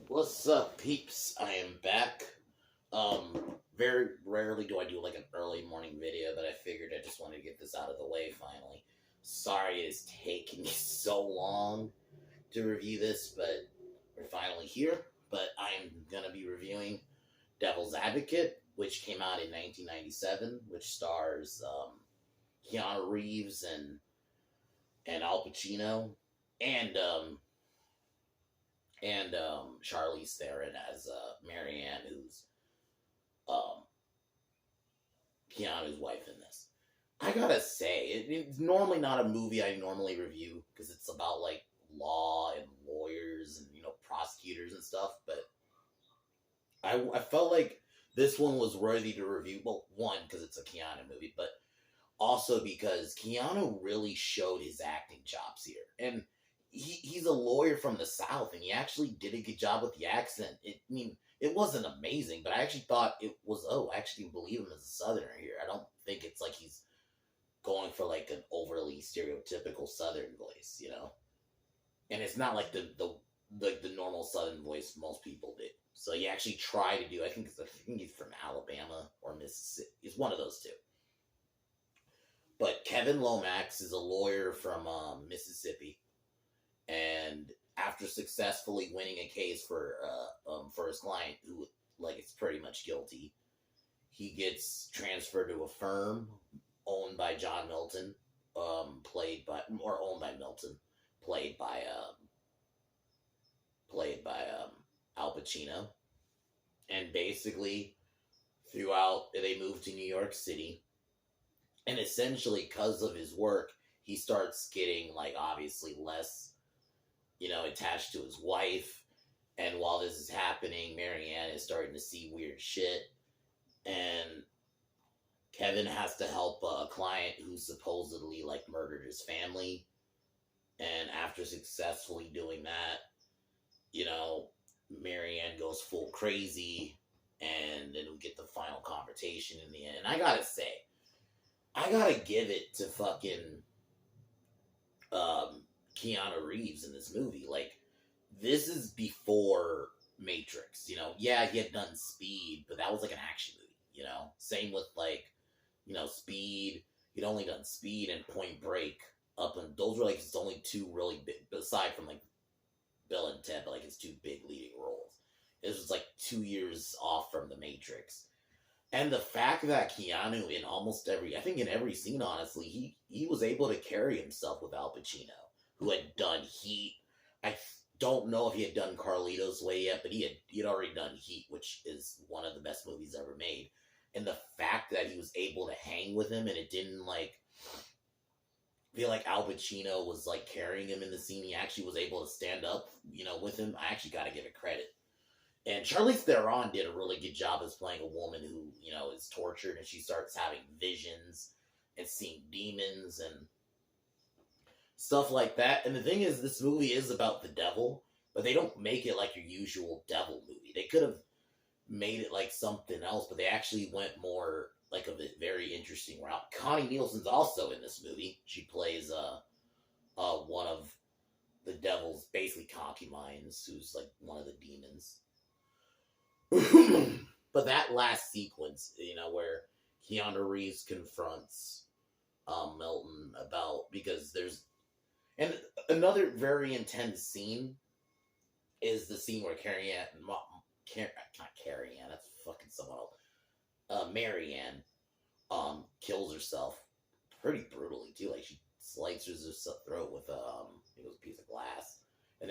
What's up, peeps? I am back. Very rarely do I do like an early morning video, but I figured I just wanted to get this out of the way finally. Sorry it's taking me so long to review this, but we're finally here. But I'm gonna be reviewing Devil's Advocate, which came out in 1997, which stars Keanu Reeves and Al Pacino and Charlize Theron as Marianne, who's um, Keanu's wife in this. I gotta say, it's normally not a movie I normally review because it's about like law and lawyers and prosecutors and stuff. But I felt like this one was worthy to review. Well, one because it's a Keanu movie, but also because Keanu really showed his acting chops here, and he's a lawyer from the South, and he actually did a good job with the accent. It wasn't amazing, but I actually thought it was. Oh, I actually believe him as a Southerner here. I don't think it's like he's going for like an overly stereotypical Southern voice. And it's not like the normal Southern voice most people do. So he actually tried to do. I think he's from Alabama or Mississippi. He's one of those two. But Kevin Lomax is a lawyer from Mississippi, and after successfully winning a case for his client, who is pretty much guilty, he gets transferred to a firm owned by John Milton, owned by Milton, played by Al Pacino, and basically throughout they move to New York City. And essentially, because of his work, he starts getting, obviously less, attached to his wife. And while this is happening, Marianne is starting to see weird shit. And Kevin has to help a client who supposedly, murdered his family. And after successfully doing that, Marianne goes full crazy. And then we get the final confrontation in the end. And I gotta say, I gotta give it to fucking Keanu Reeves in this movie. This is before Matrix. Yeah, he had done Speed, but that was like an action movie. Same with Speed. He'd only done Speed and Point Break. Those were his only two really big, aside from Bill and Ted, but his two big leading roles. This was 2 years off from the Matrix. And the fact that Keanu in every scene, honestly, he was able to carry himself with Al Pacino, who had done Heat. I don't know if he had done Carlito's Way yet, but he had already done Heat, which is one of the best movies ever made. And the fact that he was able to hang with him and it didn't feel like Al Pacino was carrying him in the scene, he actually was able to stand up, with him. I actually got to give it credit. And Charlize Theron did a really good job as playing a woman who, is tortured, and she starts having visions and seeing demons and stuff like that. And the thing is, this movie is about the devil, but they don't make it like your usual devil movie. They could have made it like something else, but they actually went more of a very interesting route. Connie Nielsen's also in this movie. She plays one of the devil's basically concubines, who's one of the demons. But that last sequence, where Keanu Reeves confronts Milton because there's, and another very intense scene is the scene where that's fucking someone else. Marianne kills herself pretty brutally too. She slices her throat with a piece of glass. And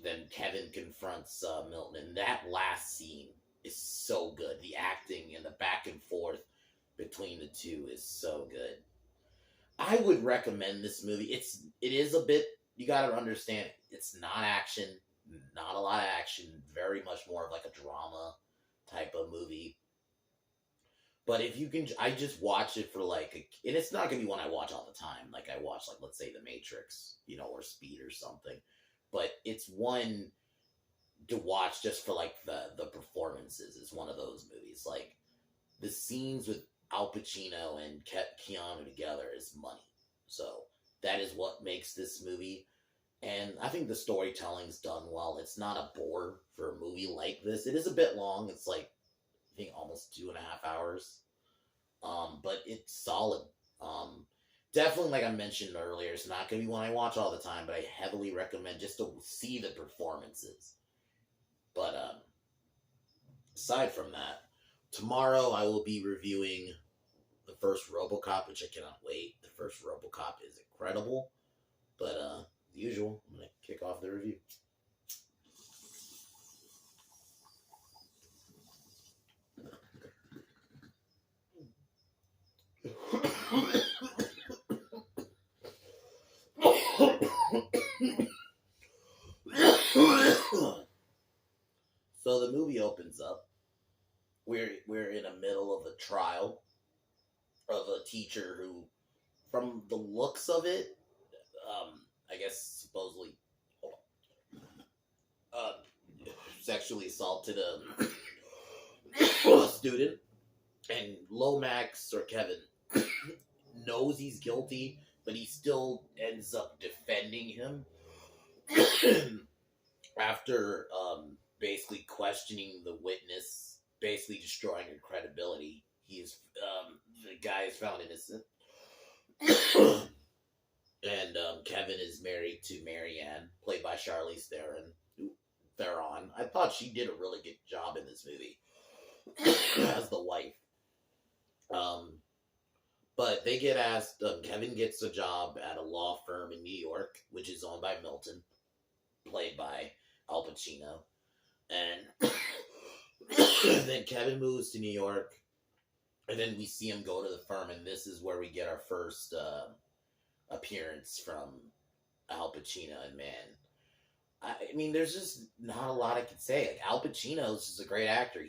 then Kevin confronts Milton, and that last scene is so good. The acting and the back and forth between the two is so good. I would recommend this movie. It is a bit, you gotta understand, it's not action, not a lot of action, very much more of a drama type of movie. But if you can, I just watch it for and it's not gonna be one I watch all the time. I watch let's say The Matrix, or Speed or something. But it's one to watch just for the performances. It's one of those movies. The scenes with Al Pacino and Keanu together is money. So that is what makes this movie And I think the storytelling's done well. It's not a bore for a movie like this. It is a bit long. It's like, I think, almost 2.5 hours. But it's solid. Um, Definitely, like I mentioned earlier, it's not going to be one I watch all the time, but I heavily recommend just to see the performances. But aside from that, tomorrow I will be reviewing the first RoboCop, which I cannot wait. The first RoboCop is incredible. But as usual, I'm gonna kick off the review. So the movie opens up. We're in the middle of a trial of a teacher who, from the looks of it, I guess supposedly, uh, sexually assaulted a student, and Lomax or Kevin knows he's guilty, but he still ends up defending him after basically questioning the witness, basically destroying her credibility. The guy is found innocent, and Kevin is married to Marianne, played by Charlize Theron. I thought she did a really good job in this movie as the wife. Um, but they get asked. Kevin gets a job at a law firm in New York, which is owned by Milton, played by Al Pacino, and then Kevin moves to New York, and then we see him go to the firm, and this is where we get our first appearance from Al Pacino. And man, I mean, there's just not a lot I could say. Like, Al Pacino's just a great actor.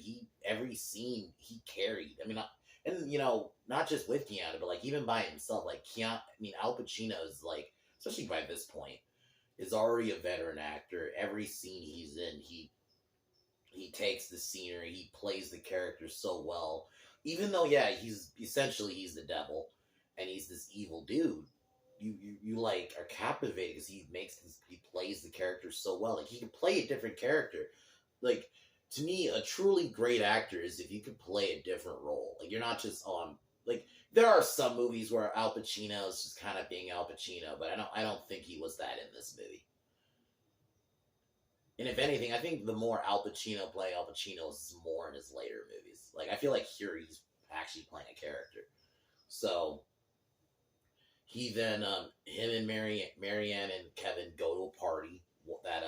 Every scene he carried. I mean, and not just with Keanu, but like even by himself. Like Keanu, I mean, Al Pacino is like, especially by this point, is already a veteran actor. Every scene he's in, he takes the scenery, he plays the character so well. Even though, yeah, he's the devil, and he's this evil dude. You like are captivated because he plays the character so well. Like, he can play a different character. Like, to me, a truly great actor is if you can play a different role. Like, you're not just like, there are some movies where Al Pacino is just kind of being Al Pacino, but I don't think he was that in this movie. And if anything, I think the more Al Pacino is more in his later movies. Like, I feel like here he's actually playing a character. So he then him and Marianne and Kevin go to a party that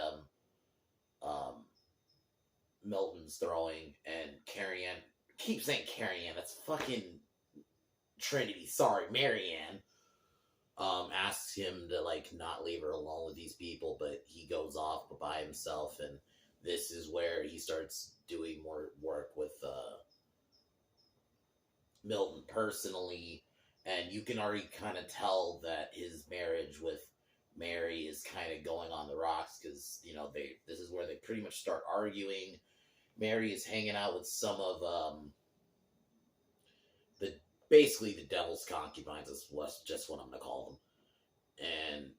Milton's throwing, and Carrie Ann, keep saying Carrie Ann, that's fucking Trinity. Sorry, Marianne. Asks him to like not leave her alone with these people, but he goes off by himself, and this is where he starts doing more work with Milton personally, and you can already kind of tell that his marriage with Mary is kind of going on the rocks, because this is where they pretty much start arguing. Mary is hanging out with some of basically the devil's concubines, is just what I'm gonna call them,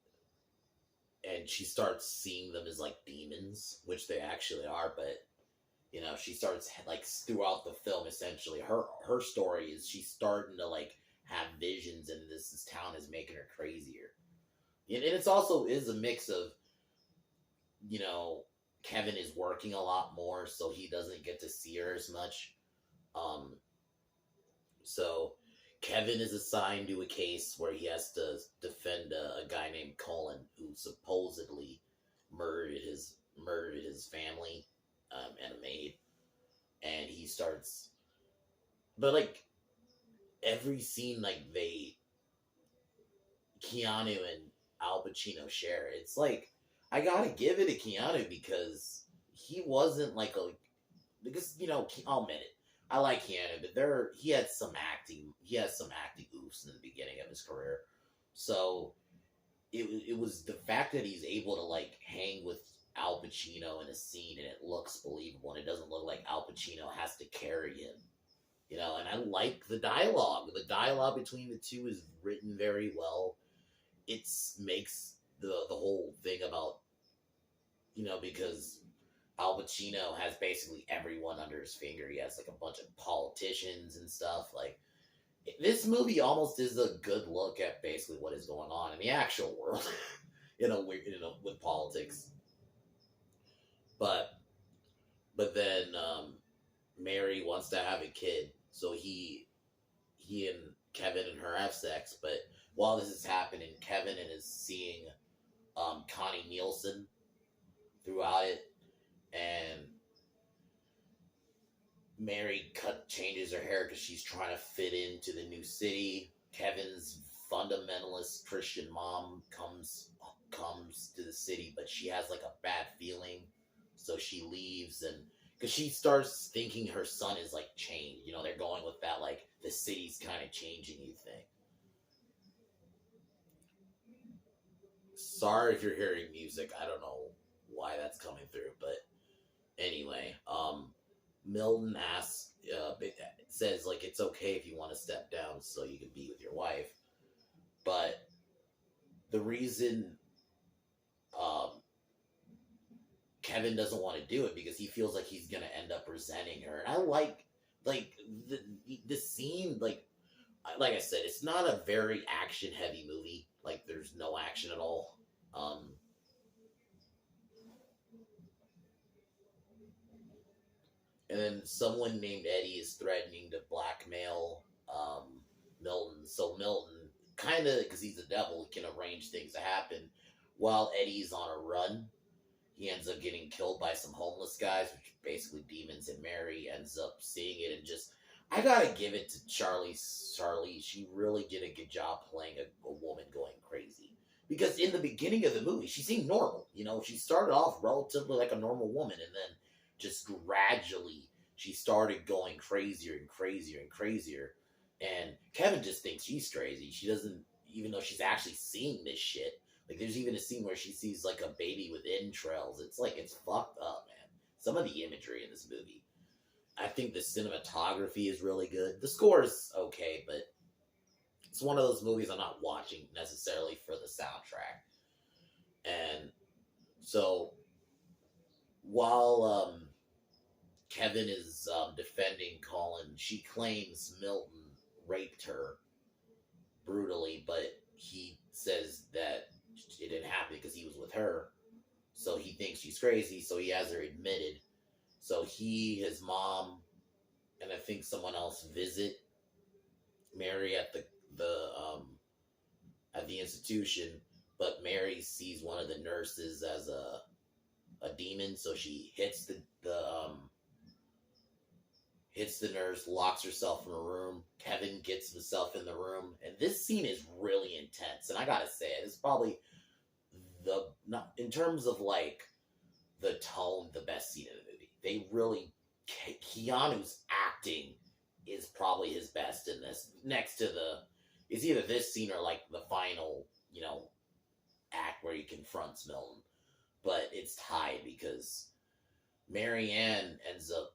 and she starts seeing them as like demons, which they actually are. But she starts, like, throughout the film, essentially her story is she's starting to like have visions, and this town is making her crazier. And it's also is a mix of Kevin is working a lot more, so he doesn't get to see her as much. So Kevin is assigned to a case where he has to defend a guy named Cullen, who supposedly murdered his family and a maid. And he starts, but like every scene, like Keanu and Al Pacino share, it's like I gotta give it to Keanu, because he wasn't like because I'll admit it, I like Keanu, but he had some acting oofs in the beginning of his career. So it was the fact that he's able to like hang with Al Pacino in a scene, and it looks believable, and it doesn't look like Al Pacino has to carry him. And I like the dialogue. The dialogue between the two is written very well. It makes the whole thing about, because Al Pacino has basically everyone under his finger. He has like a bunch of politicians and stuff. Like this movie almost is a good look at basically what is going on in the actual world, with politics. But then Mary wants to have a kid, so he and Kevin and her have sex. But while this is happening, Kevin is seeing Connie Nielsen throughout it, and Mary changes her hair because she's trying to fit into the new city. Kevin's fundamentalist Christian mom comes to the city, but she has like a bad feeling, so she leaves, and because she starts thinking her son is like changed. They're going with that like the city's kind of changing you thing. Sorry if you're hearing music. I don't know why that's coming through, but anyway, Milton asks, says like it's okay if you want to step down so you can be with your wife, but the reason Kevin doesn't want to do it because he feels like he's gonna end up resenting her, and I like the scene, like I said, it's not a very action heavy movie. Like there's no action at all. And then someone named Eddie is threatening to blackmail Milton. So Milton, kind of, because he's a devil, can arrange things to happen. While Eddie's on a run, he ends up getting killed by some homeless guys, which are basically demons, and Mary ends up seeing it and just... I gotta give it to Charlie. She really did a good job playing a woman going crazy. Because in the beginning of the movie, she seemed normal. She started off relatively like a normal woman, and then just gradually she started going crazier and crazier and crazier. And Kevin just thinks she's crazy. She doesn't, even though she's actually seeing this shit. Like there's even a scene where she sees like a baby with entrails. It's like, it's fucked up, man. Some of the imagery in this movie. I think the cinematography is really good. The score is okay, but it's one of those movies I'm not watching necessarily for the soundtrack. And so while Kevin is defending Colin, she claims Milton raped her brutally, but he says that it didn't happen because he was with her. So he thinks she's crazy, so he has her admitted. So his mom, and I think someone else visit Mary at the institution, but Mary sees one of the nurses as a demon, so she hits the nurse, locks herself in a room. Kevin gets himself in the room, and this scene is really intense. And I gotta say, it's probably not in terms of like the tone, the best scene in the movie. They really, Keanu's acting is probably his best in this. Next to it's either this scene or like the final, act where he confronts Milton. But it's tied because Mary Ann ends up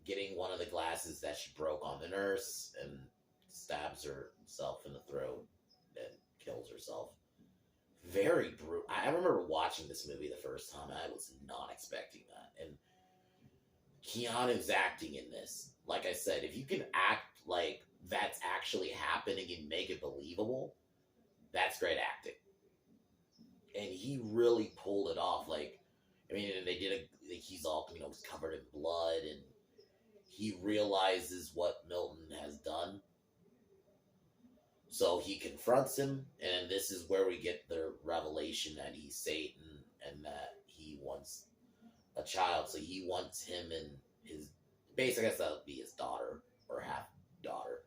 getting one of the glasses that she broke on the nurse and stabs herself in the throat and kills herself. Very brutal. I remember watching this movie the first time, and I was not expecting that. And Keanu's acting in this, like I said, if you can act like that's actually happening and make it believable, that's great acting. And he really pulled it off. Like, I mean, and they did he's all, was covered in blood, and he realizes what Milton has done. So he confronts him, and this is where we get the revelation that he's Satan and that he wants a child. So he wants him and his, basically, I guess that would be his daughter or half daughter,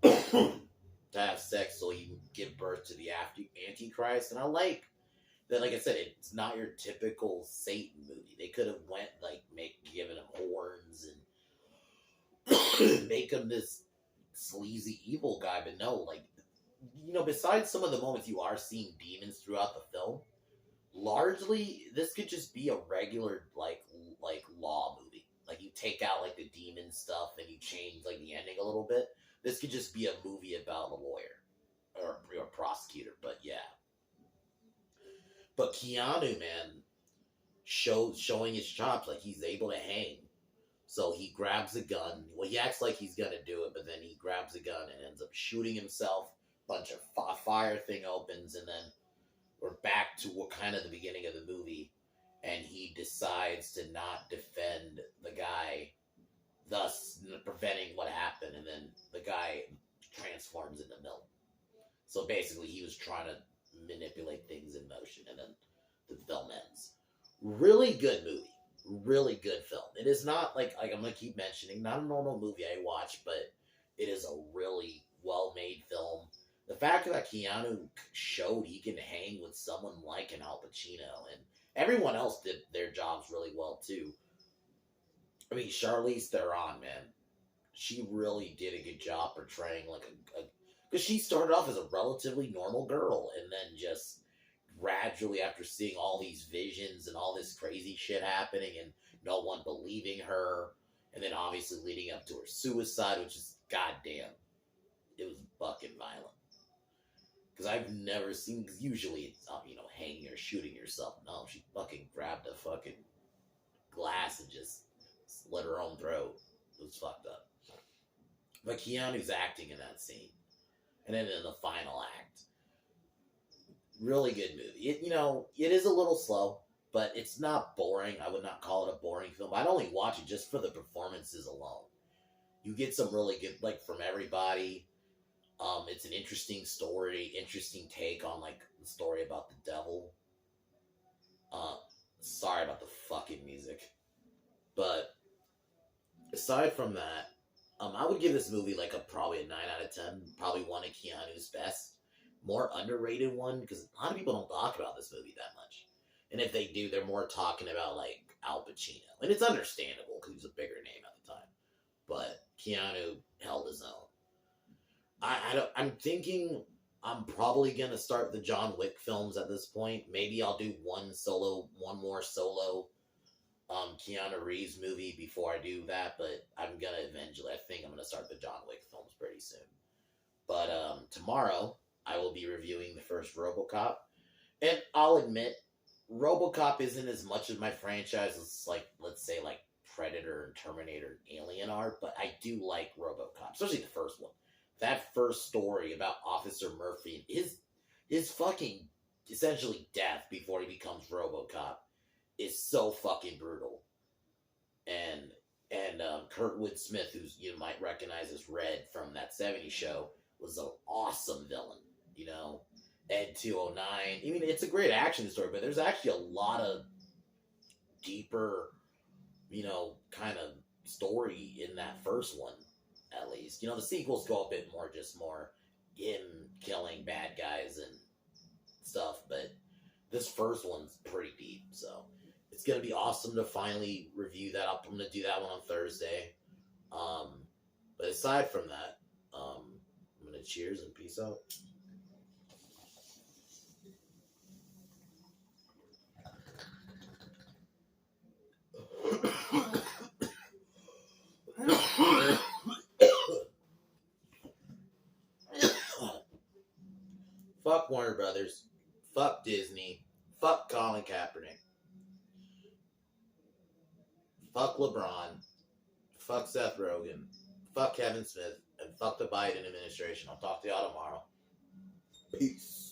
to have sex so he can give birth to the Antichrist. And I like that, like I said, it's not your typical Satan movie. They could have went like giving him horns and make him this sleazy evil guy, but no, like, besides some of the moments you are seeing demons throughout the film, largely this could just be a regular like law movie. Like you take out like the demon stuff and you change like the ending a little bit. This could just be a movie about a lawyer or prosecutor, but yeah. But Keanu, man, showing his chops, like he's able to hang. So he grabs a gun. Well, he acts like he's gonna do it, but then he grabs a gun and ends up shooting himself. Bunch of fire thing opens, and then we're back to what kind of the beginning of the movie, and he decides to not defend the guy, thus preventing what happened, and then the guy transforms into milk. So basically, he was trying to manipulate things in motion, and then the film ends. Really good movie. Really good film. It is not like I'm gonna keep mentioning, not a normal movie I watch, but it is a really well-made film. The fact that Keanu showed he can hang with someone like an Al Pacino, and everyone else did their jobs really well too. I mean, Charlize Theron, man, she really did a good job portraying like because she started off as a relatively normal girl, and then just gradually, after seeing all these visions and all this crazy shit happening and no one believing her, and then obviously leading up to her suicide, which is goddamn, it was fucking violent. Because I've never seen, because usually it's, hanging or shooting yourself. No, she fucking grabbed a fucking glass and just slit her own throat. It was fucked up. But Keanu's acting in that scene. And then in the final act, really good movie. It is a little slow, but it's not boring. I would not call it a boring film. I'd only watch it just for the performances alone. You get some really good, like, from everybody. It's an interesting story, interesting take on, like, the story about the devil. Sorry about the fucking music. But aside from that, I would give this movie like probably a 9 out of 10. Probably one of Keanu's best. More underrated one, because a lot of people don't talk about this movie that much. And if they do, they're more talking about, like, Al Pacino. And it's understandable, because he was a bigger name at the time. But Keanu held his own. I'm thinking I'm probably going to start the John Wick films at this point. Maybe I'll do one more solo Keanu Reeves movie before I do that. But I'm going to eventually, I think I'm going to start the John Wick films pretty soon. But tomorrow, I will be reviewing the first RoboCop. And I'll admit, RoboCop isn't as much of my franchise as, like, let's say, like, Predator and Terminator and Alien are, but I do like RoboCop, especially the first one. That first story about Officer Murphy and his fucking, essentially, death before he becomes RoboCop is so fucking brutal. And Kurtwood Smith, who's you might recognize as Red from that 70s show, was an awesome villain. Ed 209. I mean, it's a great action story, but there's actually a lot of deeper, kind of story in that first one, at least. The sequels go a bit more, just more him killing bad guys and stuff, but this first one's pretty deep, so it's going to be awesome to finally review that. I'm going to do that one on Thursday. But aside from that, I'm going to cheers and peace out. Fuck Warner Brothers. Fuck Disney. Fuck Colin Kaepernick. Fuck LeBron. Fuck Seth Rogen. Fuck Kevin Smith. And fuck the Biden administration. I'll talk to y'all tomorrow. Peace.